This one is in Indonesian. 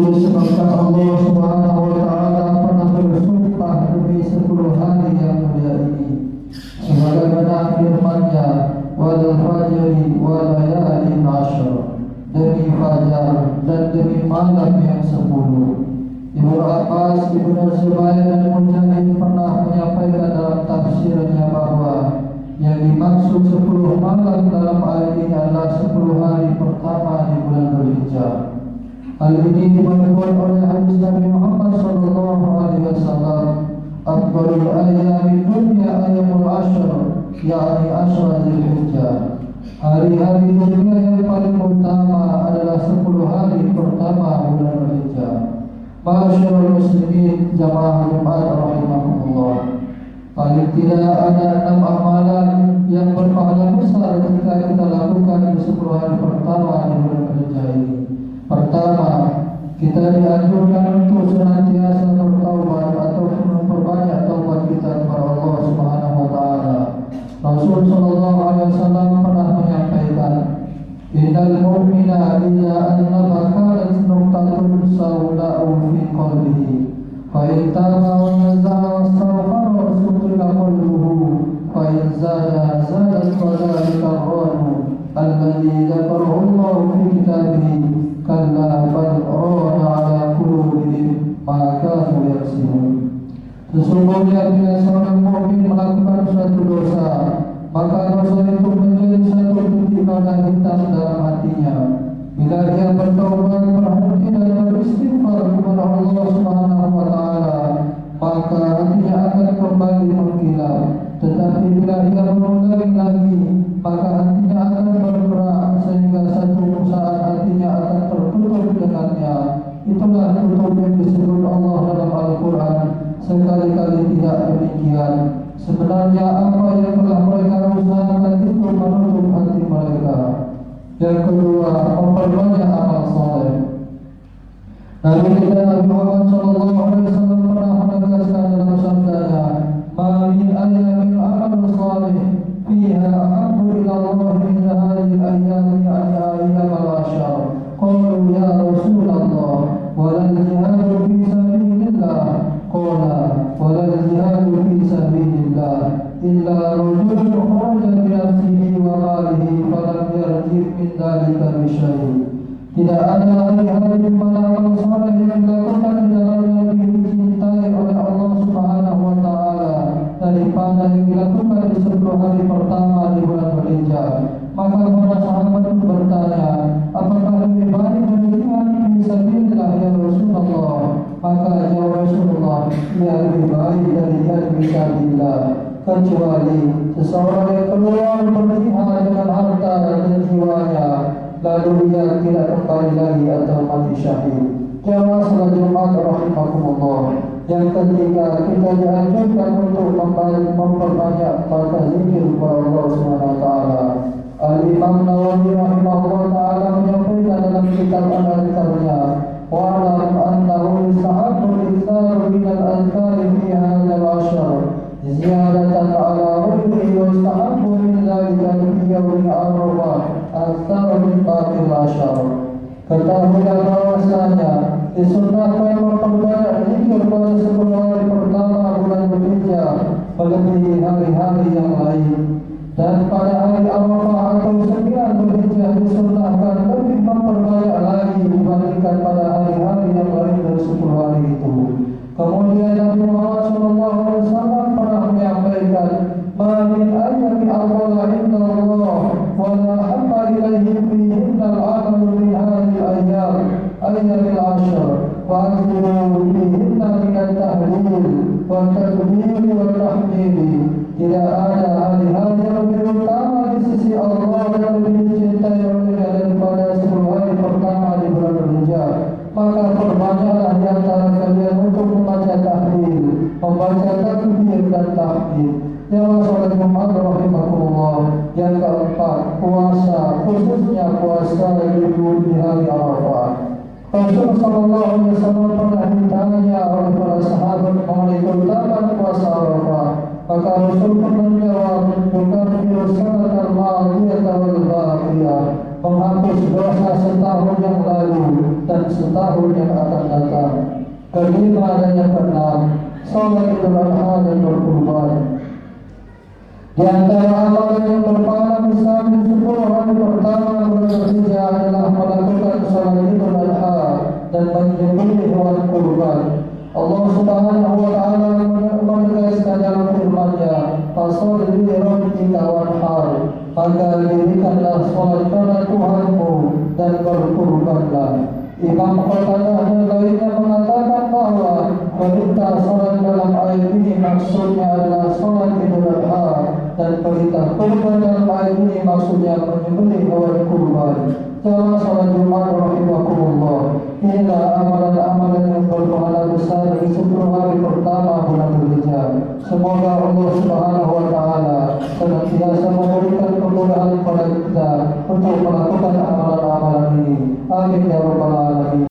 Disebabkan Allah Subhanahu wa Ta'ala pernah bersumpah demi 10 hari yang mulia ini, sebagaimana firman-Nya, wal fajri wa layalin ashr, demi fajar dan demi malam yang 10. Ibnu Abbas, Ibnu Zubair dan Mujahid pernah menyampaikan dalam tafsirnya bahwa yang dimaksud 10 malam dalam ayat ini adalah 10 hari pertama di bulan Dzulhijjah. Hal ini dibangun oleh hadis Nabi Muhammad sallallahu alaihi wasallam, afdalul ayyami dunya ayyamul ashr, yakni ashra Dzulhijjah. Hari-hari dunia yang paling utama adalah 10 hari pertama bulan Dzulhijjah. Masyarul muslimin jamaah Jumat rahimakumullah. Paling tidak ada 6 amalan yang berpahala besar jika kita lakukan di 10 hari pertama di bulan Dzulhijjah ini. Pertama, kita dianjurkan untuk senantiasa bertaubat ataupun memperbanyak taubat kita kepada Allah Subhanahu wa Ta'ala. Rasul sallallahu alaihi wasallam pernah menyampaikan, innal mu'mina idza annaba kanat nuqtatun sawda'u fi qalbihi, fa in taba wa naza'a wastaghfara sutila qalbuhu, fa in zada zada dhalika ar-ranu alladhi dzakarahu Allah fi kitabihi kalla bal rana ala qulubihim ma kanu yaksibun. Sesungguhnya bila seorang mukmin melakukan suatu dosa, maka dosa itu menjadi satu titik noda hitam dalam hatinya. Bila ia bertaubat, berhenti dan beristighfar kepada Allah Subhanahu wa Ta'ala, maka hatinya akan kembali mengkilat. Tetapi bila ia mengulangi lagi, maka hatinya akan bergerak sehingga satu saat hatinya akan tertutup dengannya. Itulah tutup yang disebut Allah dalam Al-Quran. Sekali-kali tidak demikian. Sebenarnya apa yang telah mereka usahakan itu menutup hati mereka. Yang kedua, memperbanyak amal soleh. Nabi kita Nabi Muhammad SAW pernah menegaskan dalam sabdanya, ma min ayyamin amal salih fiha ahabbu ila Allah min hadhihi al-ayyam ayyam al-ashr. Qalu ya Rasulullah, wal jihadu fi sabilillah. Qala wal jihadu fi sabilillah illa rajulun kharaja bi nafsihi wa malihi falam yarji' min dhalika bi syai'. Tidak ada hari-hari di mana amal saleh yang dilakukan di dalamnya lebih dicintai oleh Allah Subhanahu wa Ta'ala daripada yang dilakukan di 10 hari pertama di bulan Dzulhijjah. Maka para sahabat bertanya, apakah lebih baik berjihad fi sabilillah ya Rasulullah? Maka jawab Rasulullah, ya lebih baik dari jihad fi sabilillah, kecuali seseorang yang keluar berjihad dengan harta dan jiwanya, lalu dia tidak kembali lagi atau mati syahid. Jamaah salat Jumat rahimakumullah. Yang ketiga, kita dianjurkan untuk memperbanyak baca zikir kepada Allah Subhanahu wa Ta'ala. Al-Imam Nawawi rahimahullah ta'ala menyampaikan dalam kitab Al-Adhkarnya, wa'alam annahu yustahabbu al-iktharu min al-adhkari fi hadzal ashr ziyadatan ala ruhi wa yustahabbu min dhalika fi yawmi Arafah akthar min baqil ashr. Ketahuilah bahwasanya disunnahkan memperbanyak zikir pada 10 hari pertama bulan Dzulhijjah melebihi hari-hari yang lain. Dan pada hari Arafah atau 9 Dzulhijjah disunnahkan lebih memperbanyak lagi dibandingkan pada hari-hari yang lain dari 10 hari itu. Kemudian Nabi Muhammad SAW pernah menyampaikan, ma min ayyami afdala inda Allah wa la habba ilaihi fihinna al-amalu min hadhihi al-ayyam ayyamil ashr wa akhiru fihinna min at-tahlil wa at-takbir wa at-tahmid. Tidak ada hari-hari yang lebih utama di sisi Allah dan lebih dicintai olehnya daripada 10 hari pertama di bulan Dzulhijjah. Maka perbanyaklah di antara kalian untuk membaca tahlil, membaca takbir dan tahmid. Jamaah salat Jumat rahimakumullah. Yang keempat, puasa, khususnya puasa di hari Arafah. Rasul sallallahu alaihi wasallam pernah ditanya oleh para sahabat mengenai keutamaan puasa Arafah. Maka Rasul pun menjawab, bukan sanatan ma'adiyah wal baqiyah. menghapus dosa setahun yang lalu dan setahun yang akan datang. Kelima dan yang keenam, salat Idul Adha dan berkurban. Di antara amalan yang berpahala besar di 10 hari pertama bulan Dzulhijjah adalah melakukan salat Idul Adha dan menyembelih hewan kurban. Allah Subhanahu wa taala menegaskan dalam firman-Nya, "Fasholli li rabbika wanhar." Maka dirikanlah salat kepada Tuhanmu dan berkurbanlah. Imam Qatadah dan lainnya mengatakan bahwa perintah salat dalam ayat ini maksudnya adalah salat Idul Adha dan perintah kurban dalam ayat ini maksudnya menyembelih hewan kurban. Jamaah salat Jumat rahimakumullah, inilah amalan-amalan yang berpahala besar di 10 hari pertama bulan Dzulhijjah. Semoga Allah Subhanahu wa taala senantiasa memberikan kemudahan kepada kita untuk melakukan amalan-amalan ini. Amin ya rabbal alamin.